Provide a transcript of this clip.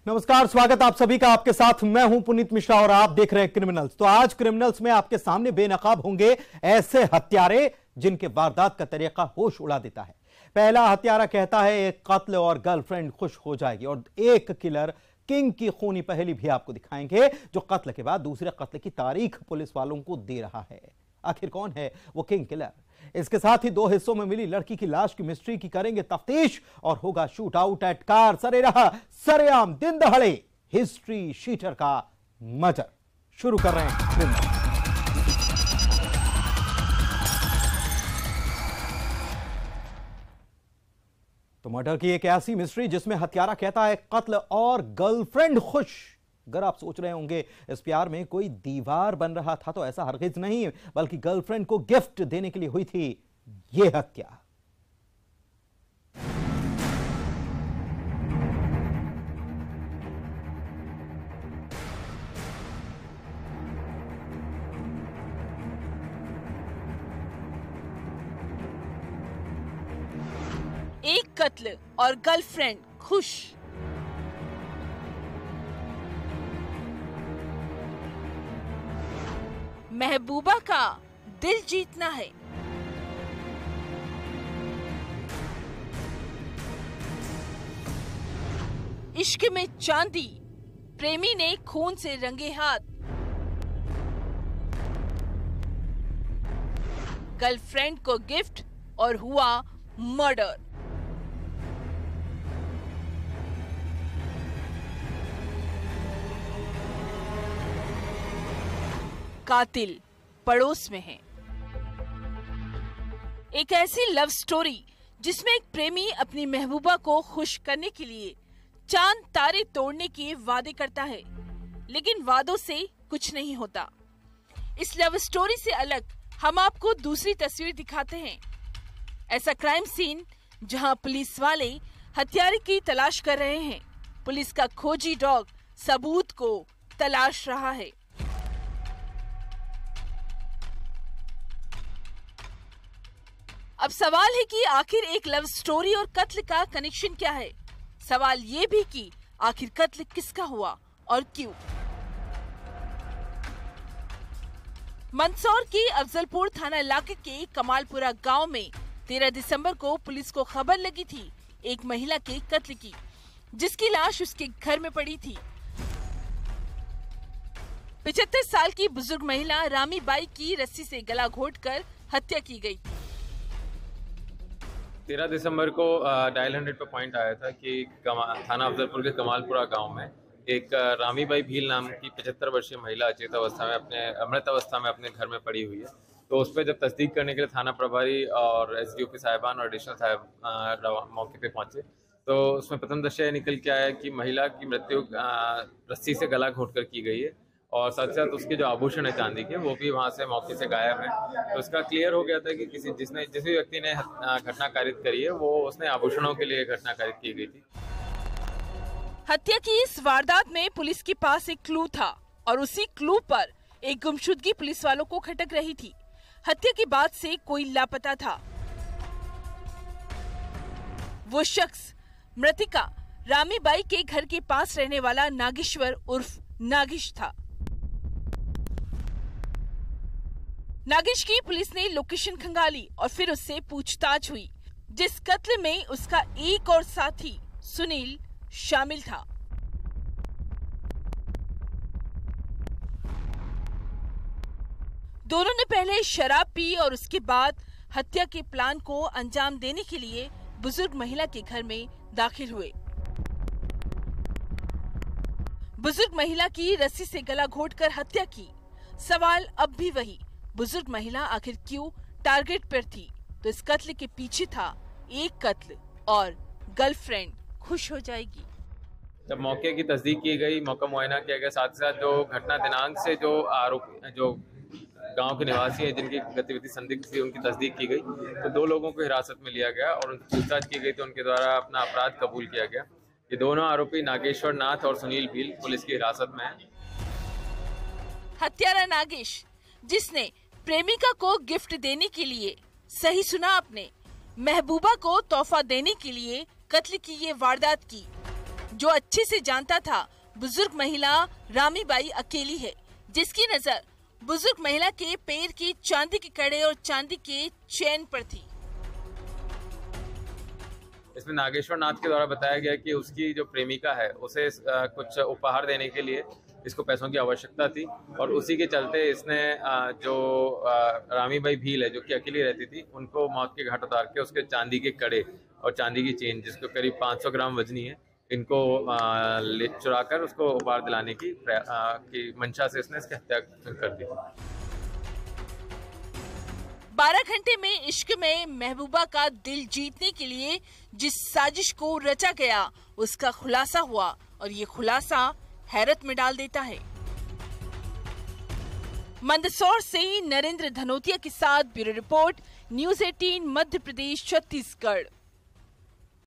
नमस्कार, स्वागत आप सभी का। आपके साथ मैं हूं पुनीत मिश्रा और आप देख रहे हैं क्रिमिनल्स। तो आज क्रिमिनल्स में आपके सामने बेनकाब होंगे ऐसे हत्यारे जिनके वारदात का तरीका होश उड़ा देता है। पहला हत्यारा कहता है एक कत्ल और गर्लफ्रेंड खुश हो जाएगी, और एक किलर किंग की खूनी पहेली भी आपको दिखाएंगे जो कत्ल के बाद दूसरे कत्ल की तारीख पुलिस वालों को दे रहा है। आखिर कौन है वो किंग किलर? इसके साथ ही 2 हिस्सों में मिली लड़की की लाश की मिस्ट्री की करेंगे तफ्तीश, और होगा शूट आउट एट कार सरेआम दिन दहाड़े हिस्ट्री शीटर का मर्डर। शुरू कर रहे हैं। तो मर्डर की एक ऐसी मिस्ट्री जिसमें हत्यारा कहता है कत्ल और गर्लफ्रेंड खुश। अगर आप सोच रहे होंगे इस प्यार में कोई दीवार बन रहा था, तो ऐसा हरगिज नहीं, बल्कि गर्लफ्रेंड को गिफ्ट देने के लिए हुई थी यह हत्या। एक कत्ल और गर्लफ्रेंड खुश। महबूबा का दिल जीतना है। इश्क में चांदी, प्रेमी ने खून से रंगे हाथ। गर्लफ्रेंड को गिफ्ट और हुआ मर्डर। कातिल पड़ोस में है। एक ऐसी लव स्टोरी जिसमें एक प्रेमी अपनी महबूबा को खुश करने के लिए चांद तारे तोड़ने के वादे करता है, लेकिन वादों से कुछ नहीं होता। इस लव स्टोरी से अलग हम आपको दूसरी तस्वीर दिखाते हैं। ऐसा क्राइम सीन जहां पुलिस वाले हत्यारे की तलाश कर रहे हैं। पुलिस का खोजी डॉग सबूत को तलाश रहा है। अब सवाल है कि आखिर एक लव स्टोरी और कत्ल का कनेक्शन क्या है। सवाल ये भी कि आखिर कत्ल किसका हुआ और क्यों। मंदसौर के अफजलपुर थाना इलाके के कमालपुरा गांव में 13 दिसंबर को पुलिस को खबर लगी थी एक महिला के कत्ल की, जिसकी लाश उसके घर में पड़ी थी। 75 साल की बुजुर्ग महिला रामी बाई की रस्सी से गला घोंटकर हत्या की गई थी। 13 दिसंबर को डायल 100 पे पॉइंट आया था कि थाना अफजलपुर के कमालपुरा गांव में एक रामीबाई भील नाम की 75 वर्षीय महिला अचेत अवस्था में अमृत अवस्था में अपने घर में पड़ी हुई है। तो उस पर जब तस्दीक करने के लिए थाना प्रभारी और एसडीओपी साहिबान और एडिशनल साहब मौके पे पहुंचे, तो उसमें प्रथमदर्शी निकल के आया कि महिला की मृत्यु रस्सी से गला घोंटकर की गई है, और साथ साथ उसके जो आभूषण है चांदी के वो भी वहां से मौके से गायब है। तो इसका क्लियर हो गया था कि जिस भी व्यक्ति ने घटना कारित करी है वो उसने आभूषणों के लिए घटना कारित की गई थी। हत्या की इस वारदात में पुलिस के पास एक क्लू था, और उसी क्लू पर एक गुमशुदगी पुलिस वालों को खटक रही थी। हत्या के बाद से कोई लापता था। वो शख्स मृतिका रामीबाई के घर के पास रहने वाला नागेश्वर उर्फ नागिश था। नागिश की पुलिस ने लोकेशन खंगाली और फिर उससे पूछताछ हुई, जिस कत्ल में उसका एक और साथी सुनील शामिल था। दोनों ने पहले शराब पी और उसके बाद हत्या के प्लान को अंजाम देने के लिए बुजुर्ग महिला के घर में दाखिल हुए। बुजुर्ग महिला की रस्सी से गला घोंटकर हत्या की। सवाल अब भी वही, बुजुर्ग महिला आखिर क्यों टारगेट पर थी? तो इस कत्ल के पीछे था एक कत्ल और गर्लफ्रेंड खुश हो जाएगी। जब मौके की तस्दीक की गई, मौका मुआयना किया गया, साथ ही साथ जो घटना दिनांक से जो आरोपी जो गांव के निवासी हैं जिनकी गतिविधि संदिग्ध थी उनकी तस्दीक की गई, तो 2 लोगों को हिरासत में लिया गया और उनकी पूछताछ की गई तो उनके द्वारा अपना अपराध कबूल किया गया। ये दोनों आरोपी नागेश्वर नाथ और सुनील भील पुलिस की हिरासत में हैं। हत्यारा नागेश, जिसने प्रेमिका को गिफ्ट देने के लिए, सही सुना आपने, महबूबा को तोहफा देने के लिए कत्ल की ये वारदात की। जो अच्छे से जानता था बुजुर्ग महिला रामीबाई अकेली है, जिसकी नजर बुजुर्ग महिला के पैर की चांदी के कड़े और चांदी के चेन पर थी। इसमें नागेश्वर नाथ के द्वारा बताया गया कि उसकी जो प्रेमिका है उसे कुछ उपहार देने के लिए इसको पैसों की आवश्यकता थी और उसी के चलते इसने जो रामीबाई भील है जो कि अकेली रहती थी उनको मौत के घाट उतार के उसके चांदी के कड़े और चांदी की चेन जिसको करीब 500 ग्राम वजनी है इनको चुरा कर उसको उपहार दिलाने की मंशा से इसने इसकी हत्या कर दी। 12 घंटे में इश्क में महबूबा का दिल जीतने के लिए जिस साजिश को रचा गया उसका खुलासा हुआ और ये खुलासा हैरत में डाल देता है। मंदसौर से नरेंद्र धनोतिया के साथ bureau report, news 18 Madhya Pradesh Chhattisgarh.